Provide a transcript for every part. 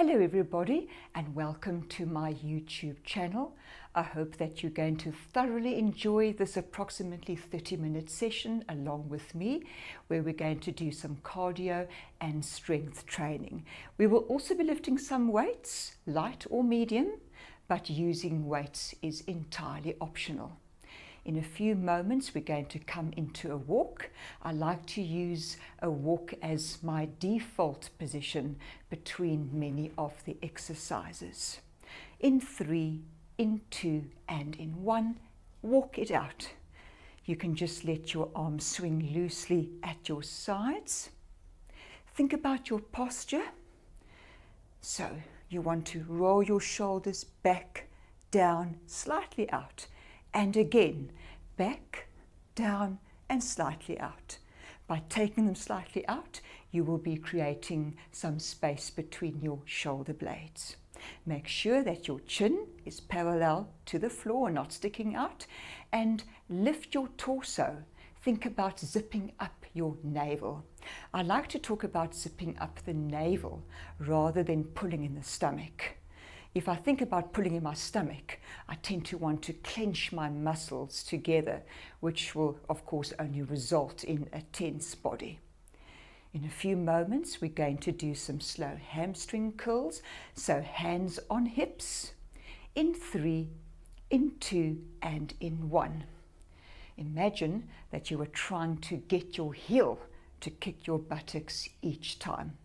Hello everybody and welcome to my YouTube channel. I hope that you're going to thoroughly enjoy this approximately 30-minute session along with me, where we're going to do some cardio and strength training. We will also be lifting some weights, light or medium, but using weights is entirely optional. In a few moments, we're going to come into a walk. I like to use a walk as my default position between many of the exercises. In 3, in 2, and in 1, walk it out. You can just let your arms swing loosely at your sides. Think about your posture. So you want to roll your shoulders back, down, slightly out. And again, back, down, and slightly out. By taking them slightly out, you will be creating some space between your shoulder blades. Make sure that your chin is parallel to the floor, not sticking out, and lift your torso. Think about zipping up your navel. I like to talk about zipping up the navel rather than pulling in the stomach. If I think about pulling in my stomach, I tend to want to clench my muscles together, which will, of course, only result in a tense body. In a few moments, we're going to do some slow hamstring curls. So hands on hips, in 3, in 2, and in 1. Imagine that you are trying to get your heel to kick your buttocks each time.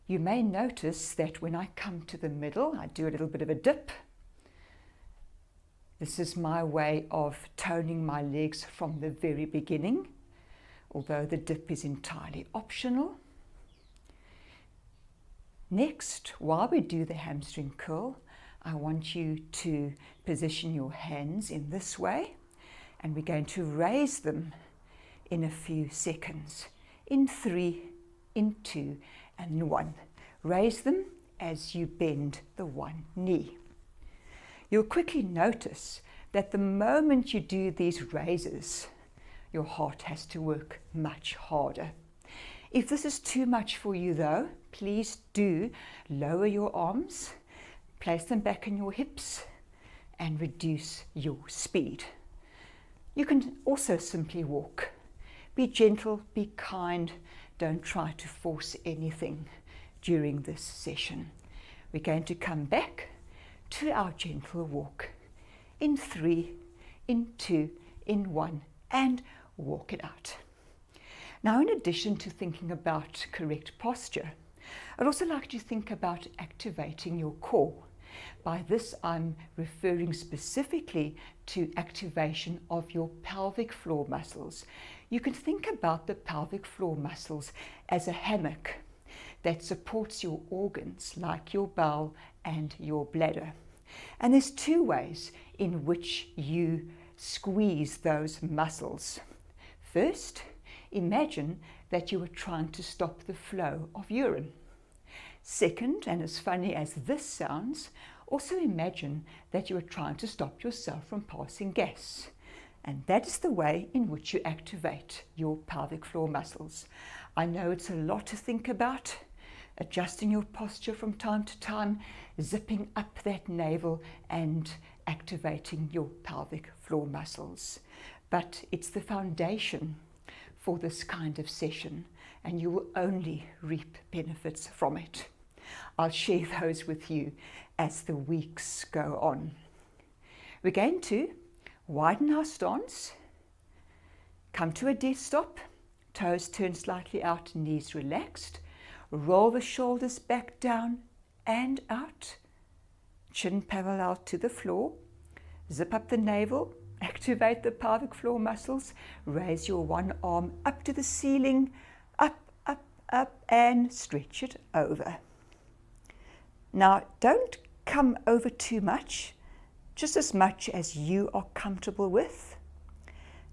You may notice that when I come to the middle, I do a little bit of a dip. This is my way of toning my legs from the very beginning, although the dip is entirely optional. Next, while we do the hamstring curl, I want you to position your hands in this way, and we're going to raise them in a few seconds. In 3, in 2, and 1. Raise them as you bend the one knee. You'll quickly notice that the moment you do these raises, your heart has to work much harder. If this is too much for you though, please do lower your arms, place them back in your hips, and reduce your speed. You can also simply walk. Be gentle, be kind. Don't try to force anything during this session. We're going to come back to our gentle walk. In 3, in 2, in 1, and walk it out. Now, in addition to thinking about correct posture, I'd also like to think about activating your core. By this, I'm referring specifically to activation of your pelvic floor muscles. You can think about the pelvic floor muscles as a hammock that supports your organs like your bowel and your bladder. And there's 2 ways in which you squeeze those muscles. First, imagine that you are trying to stop the flow of urine. Second, and as funny as this sounds, also imagine that you are trying to stop yourself from passing gas. And that is the way in which you activate your pelvic floor muscles. I know it's a lot to think about, adjusting your posture from time to time, zipping up that navel and activating your pelvic floor muscles. But it's the foundation for this kind of session, and you will only reap benefits from it. I'll share those with you as the weeks go on. We're going to widen our stance, come to a dead stop, toes turned slightly out, knees relaxed, roll the shoulders back down and out, chin parallel to the floor, zip up the navel, activate the pelvic floor muscles, raise your one arm up to the ceiling, up, up, up, and stretch it over. Now, don't come over too much, just as much as you are comfortable with.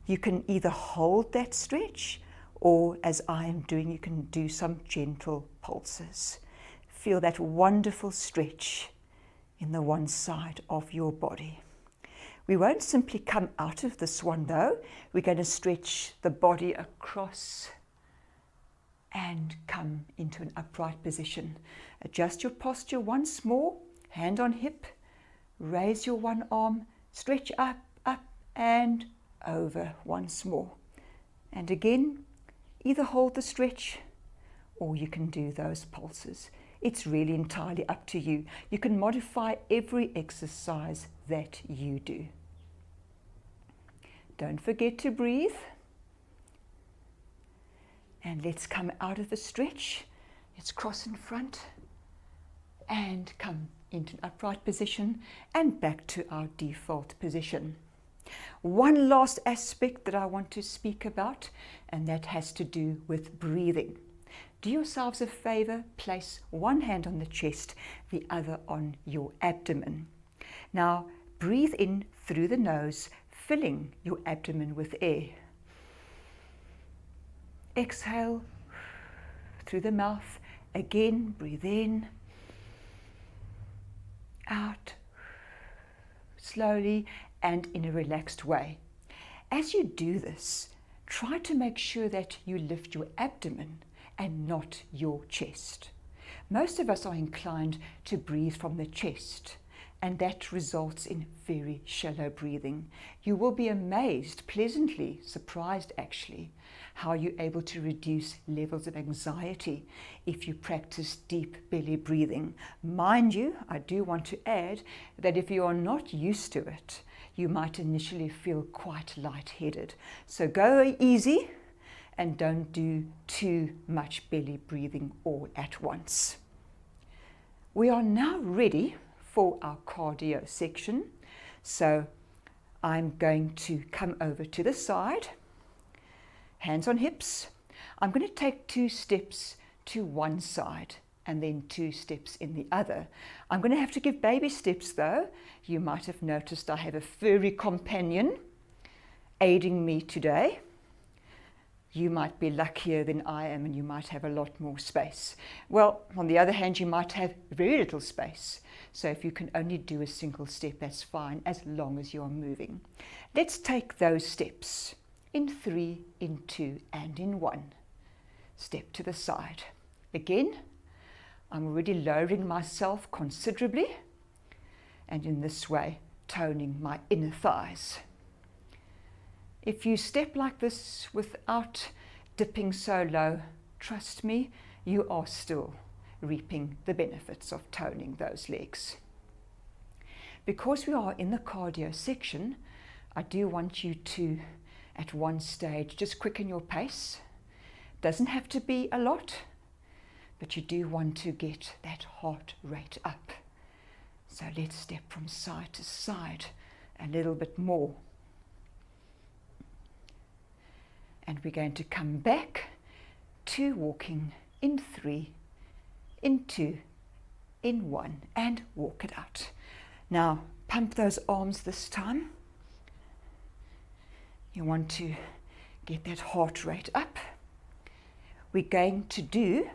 You can either hold that stretch, or as I am doing, you can do some gentle pulses. Feel that wonderful stretch in the one side of your body. We won't simply come out of this one though. We're going to stretch the body across and come into an upright position. Adjust your posture once more, hand on hip, raise your one arm, stretch up, up and over once more. And again, either hold the stretch or you can do those pulses. It's really entirely up to you. You can modify every exercise that you do. Don't forget to breathe. And let's come out of the stretch. Let's cross in front and come into an upright position and back to our default position. One last aspect that I want to speak about, and that has to do with breathing. Do yourselves a favor, place one hand on the chest, the other on your abdomen. Now, breathe in through the nose, filling your abdomen with air. Exhale through the mouth. Again, breathe in, out, slowly and in a relaxed way. As you do this, try to make sure that you lift your abdomen and not your chest. Most of us are inclined to breathe from the chest, and that results in very shallow breathing. You will be amazed, pleasantly surprised actually, how you're able to reduce levels of anxiety if you practice deep belly breathing. Mind you, I do want to add that if you are not used to it, you might initially feel quite lightheaded. So go easy and don't do too much belly breathing all at once. We are now ready for our cardio section. So I'm going to come over to the side, hands on hips. I'm going to take 2 steps to one side and then 2 steps in the other. I'm going to have to give baby steps though. You might have noticed I have a furry companion aiding me today. You might be luckier than I am and you might have a lot more space. Well, on the other hand, you might have very little space. So if you can only do a single step, that's fine, as long as you're moving. Let's take those steps in 3, in 2, and in 1. Step to the side. Again, I'm already lowering myself considerably, and in this way, toning my inner thighs. If you step like this without dipping so low, trust me, you are still reaping the benefits of toning those legs. Because we are in the cardio section, I do want you to, at one stage, just quicken your pace. Doesn't have to be a lot, but you do want to get that heart rate up. So let's step from side to side a little bit more. And we're going to come back to walking in 3, in 2, in 1, and walk it out. Now, pump those arms this time. You want to get that heart rate up. We're going to do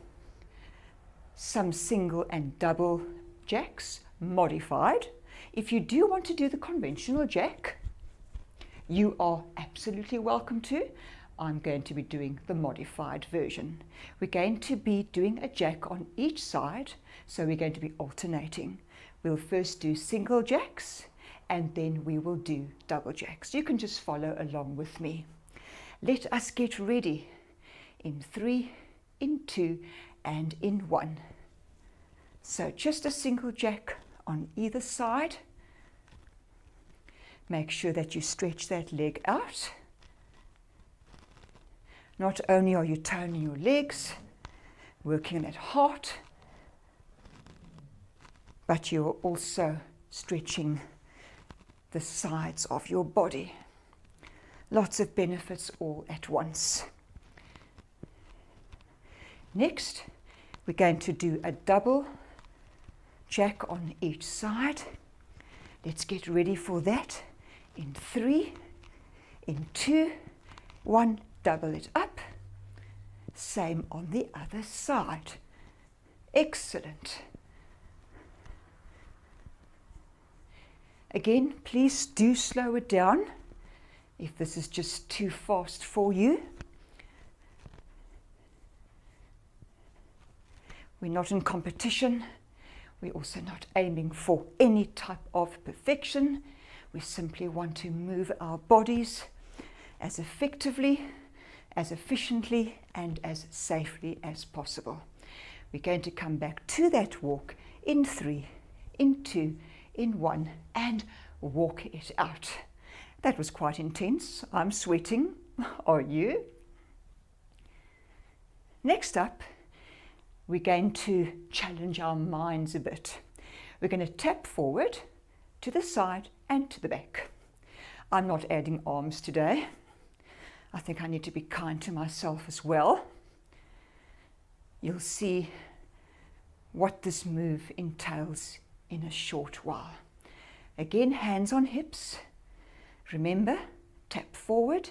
some single and double jacks, modified. If you do want to do the conventional jack, you are absolutely welcome to. I'm going to be doing the modified version. We're going to be doing a jack on each side, so we're going to be alternating. We'll first do single jacks, and then we will do double jacks. You can just follow along with me. Let us get ready in 3, in 2, and in 1. So just a single jack on either side. Make sure that you stretch that leg out. Not only are you toning your legs, working on that heart, but you're also stretching the sides of your body. Lots of benefits all at once. Next, we're going to do a double jack on each side. Let's get ready for that in 3, in 2, 1, double it up. Same on the other side. Excellent. Again, please do slow it down if this is just too fast for you. We're not in competition. We're also not aiming for any type of perfection. We simply want to move our bodies as effectively, as efficiently, and as safely as possible. We're going to come back to that walk in 3, in 2, in 1, and walk it out. That was quite intense. I'm sweating. Are you? Next up, we're going to challenge our minds a bit. We're going to tap forward, to the side, and to the back. I'm not adding arms today. I think I need to be kind to myself as well. You'll see what this move entails in a short while. Again, hands on hips. Remember, tap forward,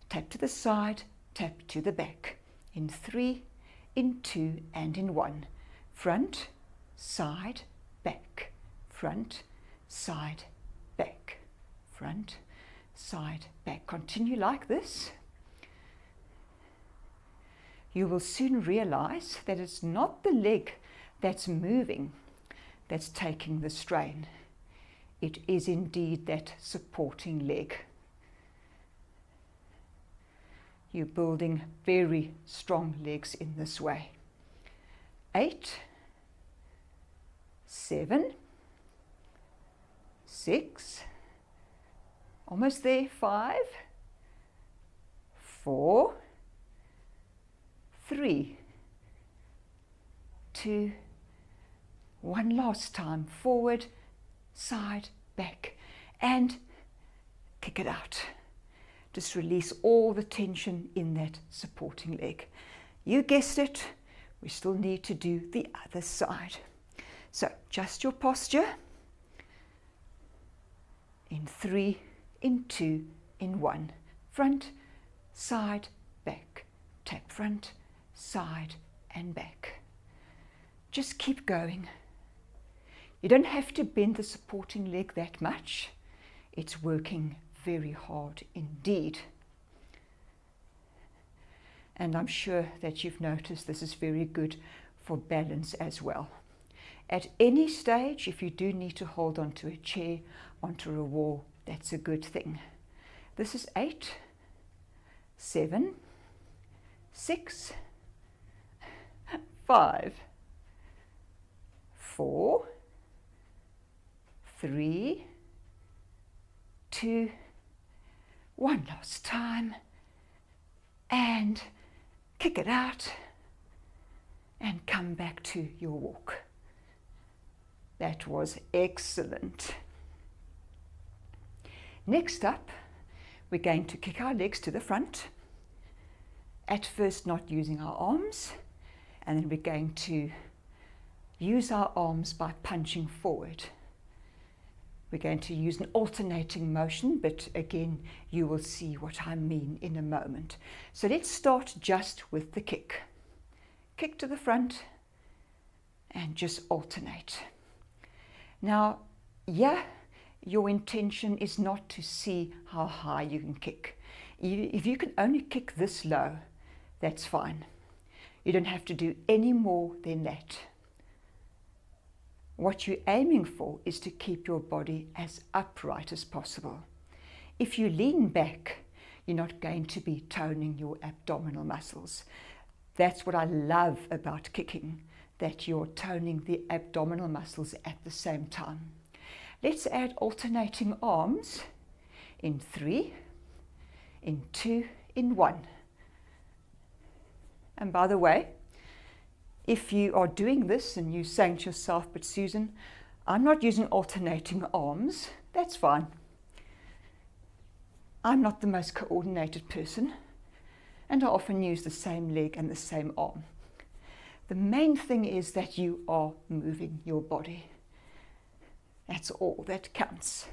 tap to the side, tap to the back. In 3, in 2, and in 1. Front, side, back. Front, side, back. Front, side, back. Continue like this. You will soon realize that it's not the leg that's moving that's taking the strain. It is indeed that supporting leg. You're building very strong legs in this way. 8, 7, 6, almost there, 5, 4, 3, 2, 1 last time. Forward, side, back, and kick it out. Just release all the tension in that supporting leg. You guessed it, we still need to do the other side. So just your posture. In 3, in 2, in 1. Front, side, back. Tap front, side, and back. Just keep going. You don't have to bend the supporting leg that much. It's working very hard indeed. And I'm sure that you've noticed this is very good for balance as well. At any stage, if you do need to hold onto a chair, onto a wall, that's a good thing. This is 8, 7, 6, 5, 4, 3, 2, 1 last time, and kick it out and come back to your walk. That was excellent. Next up, we're going to kick our legs to the front. At first not using our arms, and then we're going to use our arms by punching forward. We're going to use an alternating motion, but again, you will see what I mean in a moment. So let's start just with the kick. Kick to the front and just alternate. Now, yeah, your intention is not to see how high you can kick. If you can only kick this low, that's fine. You don't have to do any more than that. What you're aiming for is to keep your body as upright as possible. If you lean back, you're not going to be toning your abdominal muscles. That's what I love about kicking, that you're toning the abdominal muscles at the same time. Let's add alternating arms in 3, in 2, in 1. And by the way, if you are doing this and you're saying to yourself, but Susan, I'm not using alternating arms, that's fine. I'm not the most coordinated person, and I often use the same leg and the same arm. The main thing is that you are moving your body. That's all that counts.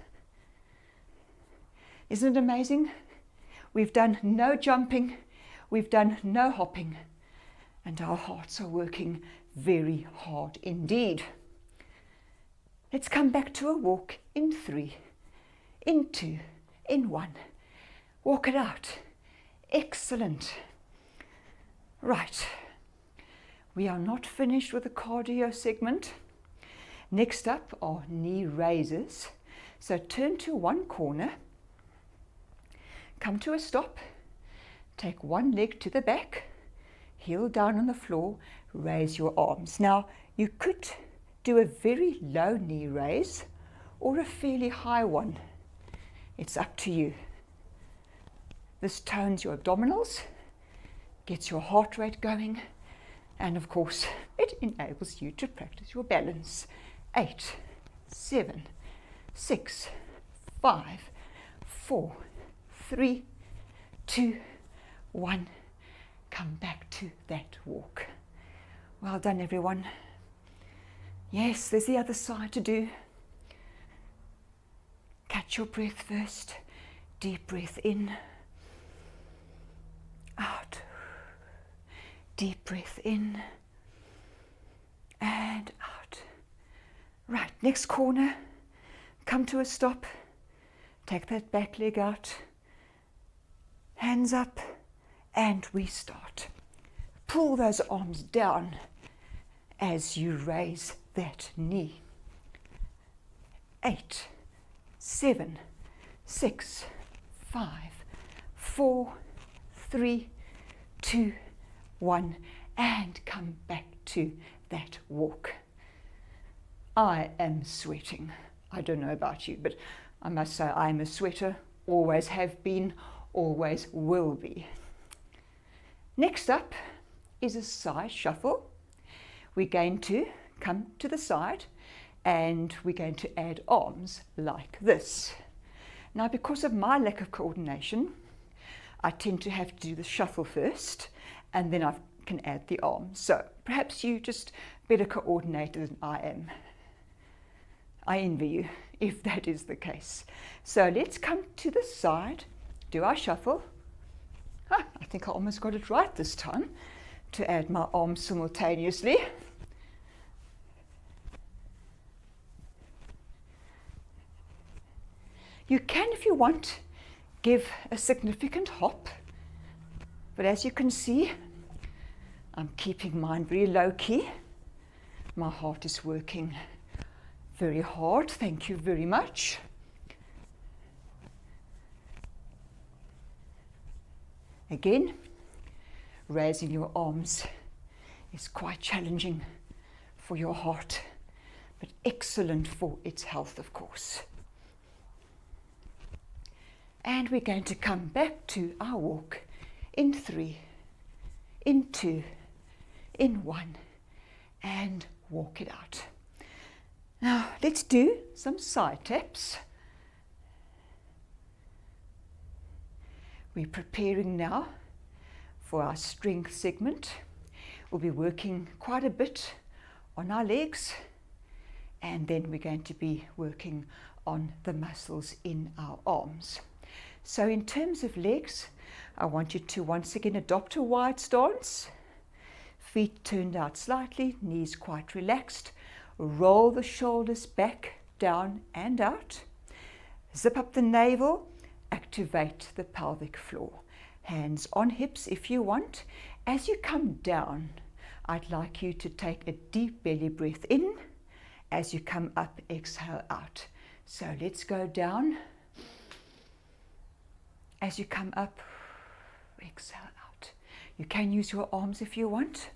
Isn't it amazing? We've done no jumping, we've done no hopping, and our hearts are working very hard indeed. Let's come back to a walk in 3, in 2, in 1. Walk it out. Excellent. Right. We are not finished with the cardio segment. Next up are knee raises. So turn to one corner, come to a stop, take one leg to the back, heel down on the floor, raise your arms. Now, you could do a very low knee raise or a fairly high one. It's up to you. This tones your abdominals, gets your heart rate going, and of course, it enables you to practice your balance. 8, 7, 6, 5, 4, 3, 2, 1. Come back to that walk. Well done, everyone. Yes, there's the other side to do. Catch your breath first. Deep breath in. Out. Deep breath in. And out. Right, next corner. Come to a stop. Take that back leg out. Hands up. And we start. Pull those arms down as you raise that knee. 8, 7, 6, 5, 4, 3, 2, 1, and come back to that walk. I am sweating. I don't know about you, but I must say I'm a sweater, always have been, always will be. Next up is a side shuffle. We're going to come to the side and we're going to add arms like this. Now, because of my lack of coordination, I tend to have to do the shuffle first and then I can add the arms. So perhaps you just better coordinated than I am. I envy you if that is the case. So let's come to the side, do our shuffle. I think I almost got it right this time to add my arms simultaneously. You can, if you want, give a significant hop, but as you can see, I'm keeping mine very low key. My heart is working very hard, thank you very much. Again, raising your arms is quite challenging for your heart, but excellent for its health, of course. And we're going to come back to our walk in 3, in 2, in 1, and walk it out. Now, let's do some side taps. We're preparing now for our strength segment. We'll be working quite a bit on our legs, and then we're going to be working on the muscles in our arms. So in terms of legs, I want you to once again adopt a wide stance. Feet turned out slightly, knees quite relaxed. Roll the shoulders back, down and out. Zip up the navel. Activate the pelvic floor. Hands on hips if you want. As you come down, I'd like you to take a deep belly breath in. As you come up, exhale out. So let's go down. As you come up, exhale out. You can use your arms if you want.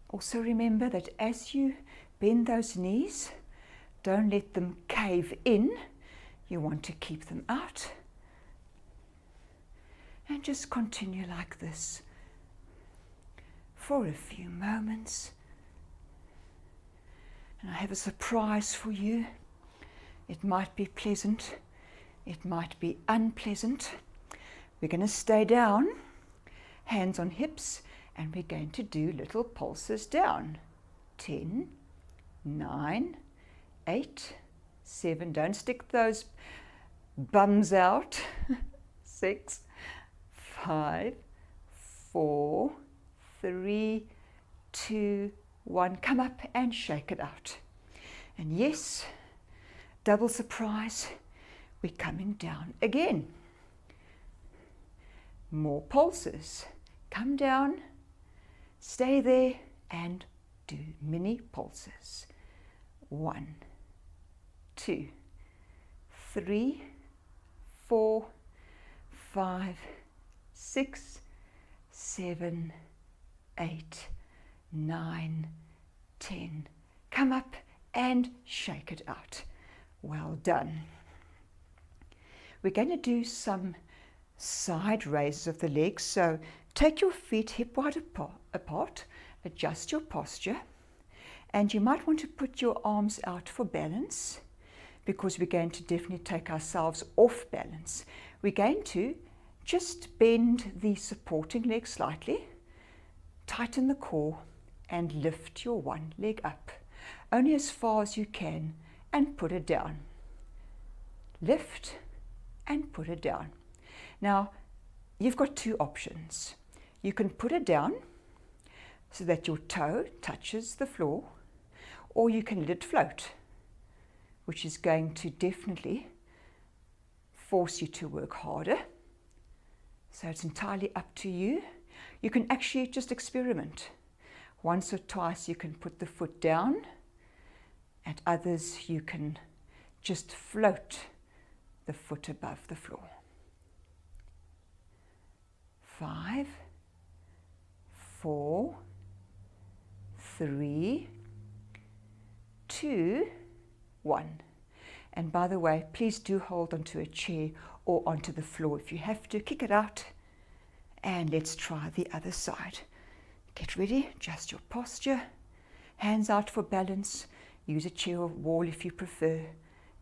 Also remember that as you bend those knees, don't let them cave in. You want to keep them out. And just continue like this for a few moments. And I have a surprise for you. It might be pleasant. It might be unpleasant. We're going to stay down, hands on hips, and we're going to do little pulses down. 10, 9, 8, 7. Don't stick those bums out. 6, 5, 4, 3, 2, 1. Come up and shake it out. And yes, double surprise, we're coming down again. more pulses. Come down, stay there, and do mini pulses. 1, 2, 3, 4, 5, 6, 7, 8, 9, 10. Come up and shake it out. Well done. We're going to do some side raises of the legs. So take your feet hip wide apart, adjust your posture, and you might want to put your arms out for balance, because we're going to definitely take ourselves off balance. We're going to just bend the supporting leg slightly, tighten the core, and lift your one leg up, only as far as you can, and put it down. Lift and put it down. Now, you've got two options. You can put it down so that your toe touches the floor, or you can let it float, which is going to definitely force you to work harder. So it's entirely up to you. You can actually just experiment. Once or twice you can put the foot down, at others you can just float the foot above the floor. 5, 4, 3, 2, 1. And by the way, please do hold onto a chair or onto the floor if you have to. Kick it out, and let's try the other side. Get ready, adjust your posture, hands out for balance. Use a chair or wall if you prefer.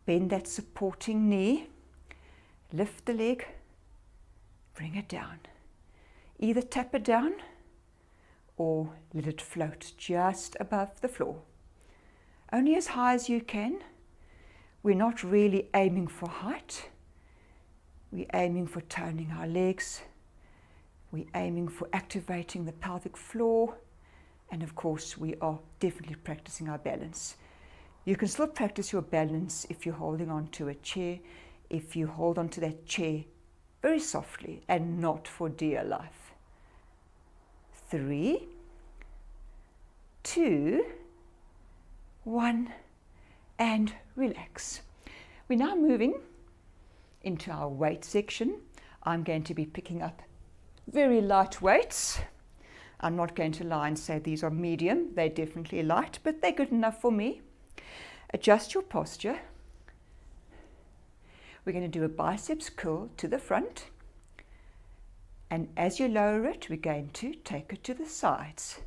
Bend that supporting knee, lift the leg, bring it down. Either tap it down or let it float just above the floor. Only as high as you can. We're not really aiming for height. We're aiming for toning our legs. We're aiming for activating the pelvic floor. And of course, we are definitely practicing our balance. You can still practice your balance if you're holding on to a chair, if you hold on to that chair very softly and not for dear life. 3, 2, 1, and relax. We're now moving into our weight section. I'm going to be picking up very light weights. I'm not going to lie and say these are medium. They're definitely light, but they're good enough for me. Adjust your posture. We're going to do a biceps curl to the front. And as you lower it, we're going to take it to the sides.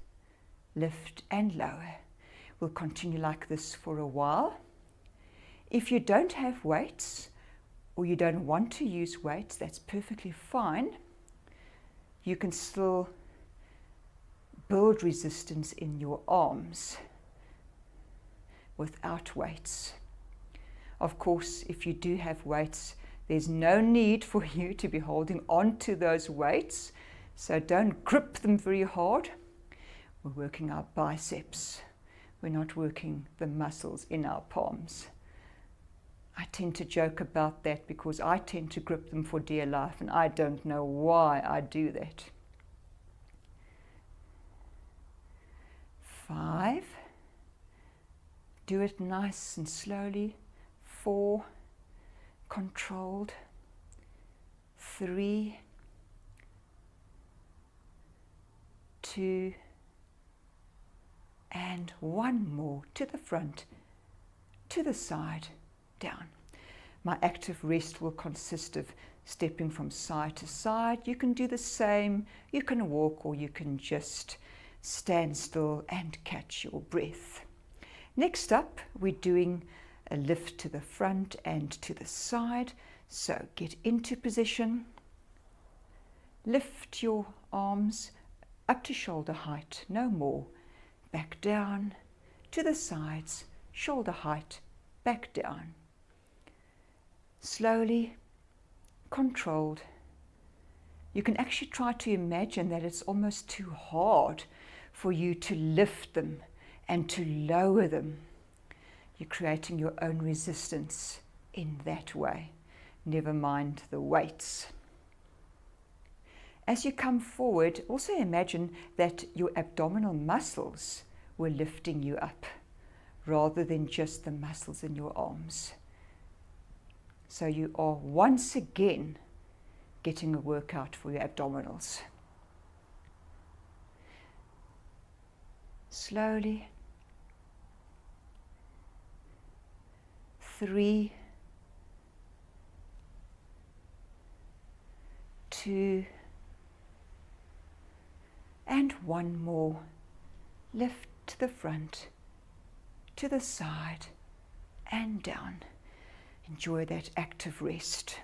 Lift and lower. We'll continue like this for a while. If you don't have weights, or you don't want to use weights, that's perfectly fine. You can still build resistance in your arms without weights. Of course, if you do have weights, there's no need for you to be holding on to those weights, so don't grip them very hard. We're working our biceps. We're not working the muscles in our palms. I tend to joke about that because I tend to grip them for dear life, and I don't know why I do that. 5. Do it nice and slowly. 4. Controlled. 3. 2. And 1 more to the front, to the side, down. My active rest will consist of stepping from side to side. You can do the same. You can walk, or you can just stand still and catch your breath. Next up, we're doing a lift to the front and to the side. So get into position. Lift your arms up to shoulder height, no more. Back down to the sides, shoulder height, back down. Slowly, controlled. You can actually try to imagine that it's almost too hard for you to lift them and to lower them. You're creating your own resistance in that way. Never mind the weights. As you come forward, also imagine that your abdominal muscles were lifting you up rather than just the muscles in your arms. So you are once again getting a workout for your abdominals. Slowly. 3, 2, and 1 more. Lift to the front, to the side, and down. Enjoy that active rest.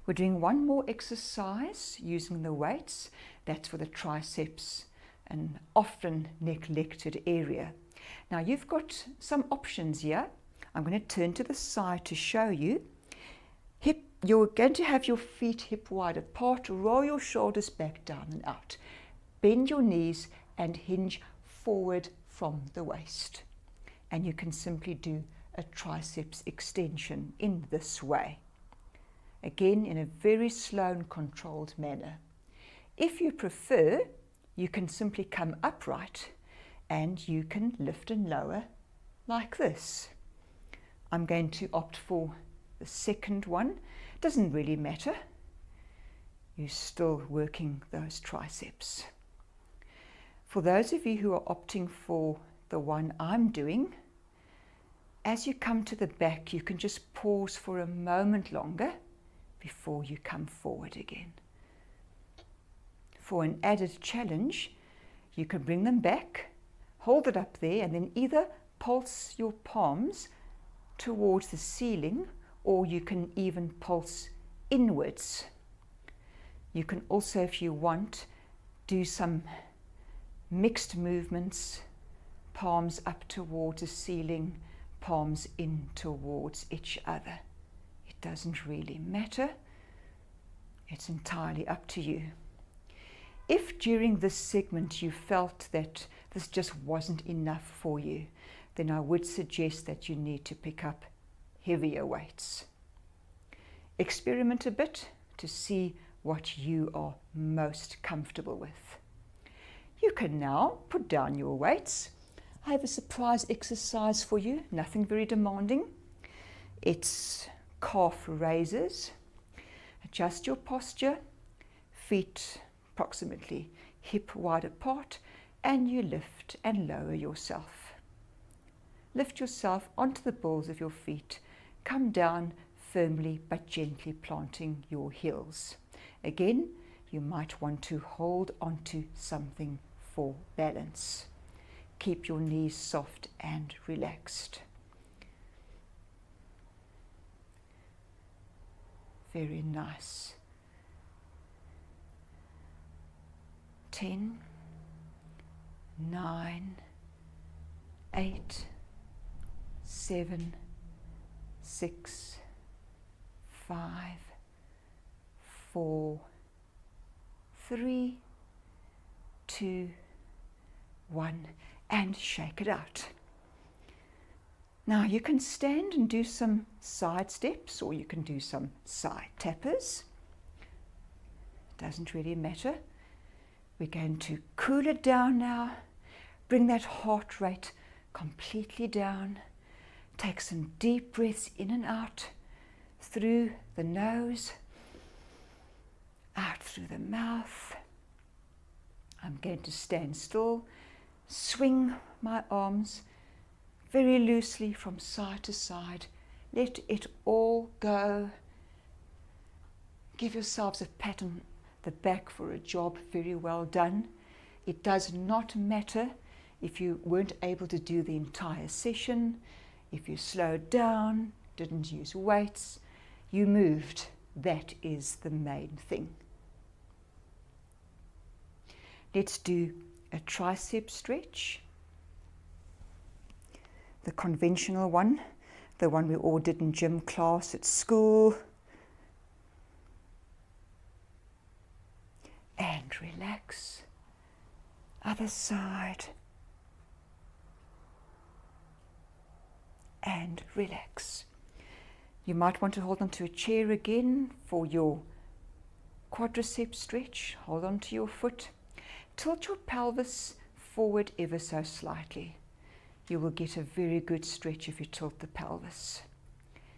We're doing 1 more exercise using the weights. That's for the triceps, an often neglected area. Now you've got some options here. I'm going to turn to the side to show you. You're going to have your feet hip wide apart. Roll your shoulders back, down and out. Bend your knees and hinge forward from the waist. And you can simply do a triceps extension in this way. Again, in a very slow and controlled manner. If you prefer, you can simply come upright and you can lift and lower like this. I'm going to opt for the second one. Doesn't really matter. You're still working those triceps. For those of you who are opting for the one I'm doing, as you come to the back, you can just pause for a moment longer before you come forward again. For an added challenge, you can bring them back, hold it up there, and then either pulse your palms towards the ceiling, or you can even pulse inwards. You can also, if you want, do some mixed movements, palms up towards the ceiling, palms in towards each other. It doesn't really matter. It's entirely up to you. If during this segment you felt that this just wasn't enough for you, then I would suggest that you need to pick up heavier weights. Experiment a bit to see what you are most comfortable with. You can now put down your weights. I have a surprise exercise for you, nothing very demanding. It's calf raises. Adjust your posture, feet approximately hip wide apart, and you lift and lower yourself. Lift yourself onto the balls of your feet. Come down firmly but gently, planting your heels. Again, you might want to hold onto something for balance. Keep your knees soft and relaxed. Very nice. 10, 9, 8, 7, 6, 5, 4, 3, 2, 1, and shake it out. Now you can stand and do some side steps, or you can do some side tappers. Doesn't really matter. We're going to cool it down now. Bring that heart rate completely down. Take some deep breaths in and out through the nose, out through the mouth. I'm going to stand still, swing my arms very loosely from side to side. Let it all go. Give yourselves a pat on the back for a job very well done. It does not matter if you weren't able to do the entire session, if you slowed down, didn't use weights, you moved. That is the main thing. Let's do a tricep stretch. The conventional one, the one we all did in gym class at school. And relax. Other side. And relax. You might want to hold onto a chair again for your quadricep stretch. Hold on to your foot. Tilt your pelvis forward ever so slightly. You will get a very good stretch if you tilt the pelvis.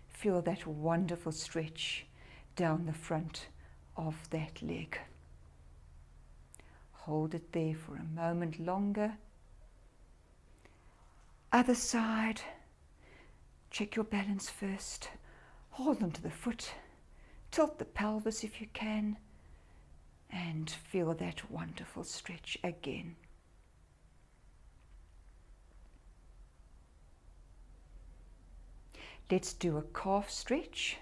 Feel that wonderful stretch down the front of that leg. Hold it there for a moment longer. Other side. Check your balance first. Hold onto the foot. Tilt the pelvis if you can. And feel that wonderful stretch again. Let's do a calf stretch,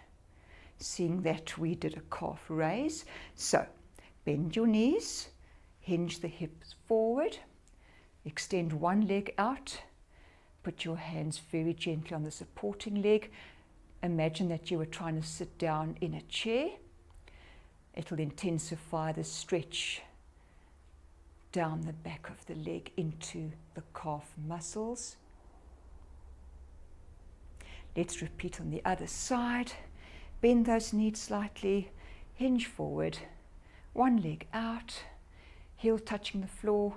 seeing that we did a calf raise. So, bend your knees, hinge the hips forward, extend one leg out, put your hands very gently on the supporting leg. Imagine that you were trying to sit down in a chair. It'll intensify the stretch down the back of the leg into the calf muscles. Let's repeat on the other side. Bend those knees slightly, hinge forward, one leg out, heel touching the floor,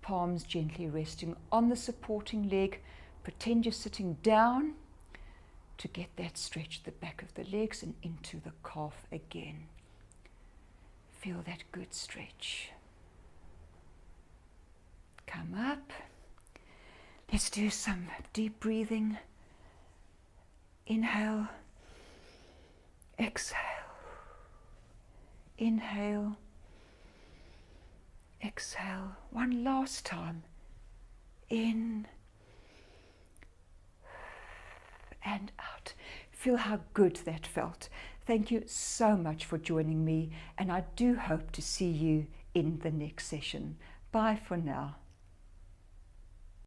palms gently resting on the supporting leg. Pretend you're sitting down to get that stretch at the back of the legs and into the calf again. Feel that good stretch. Come up. Let's do some deep breathing. Inhale, exhale, inhale, exhale. One last time. In and out. Feel how good that felt. Thank you so much for joining me, and I do hope to see you in the next session. Bye for now.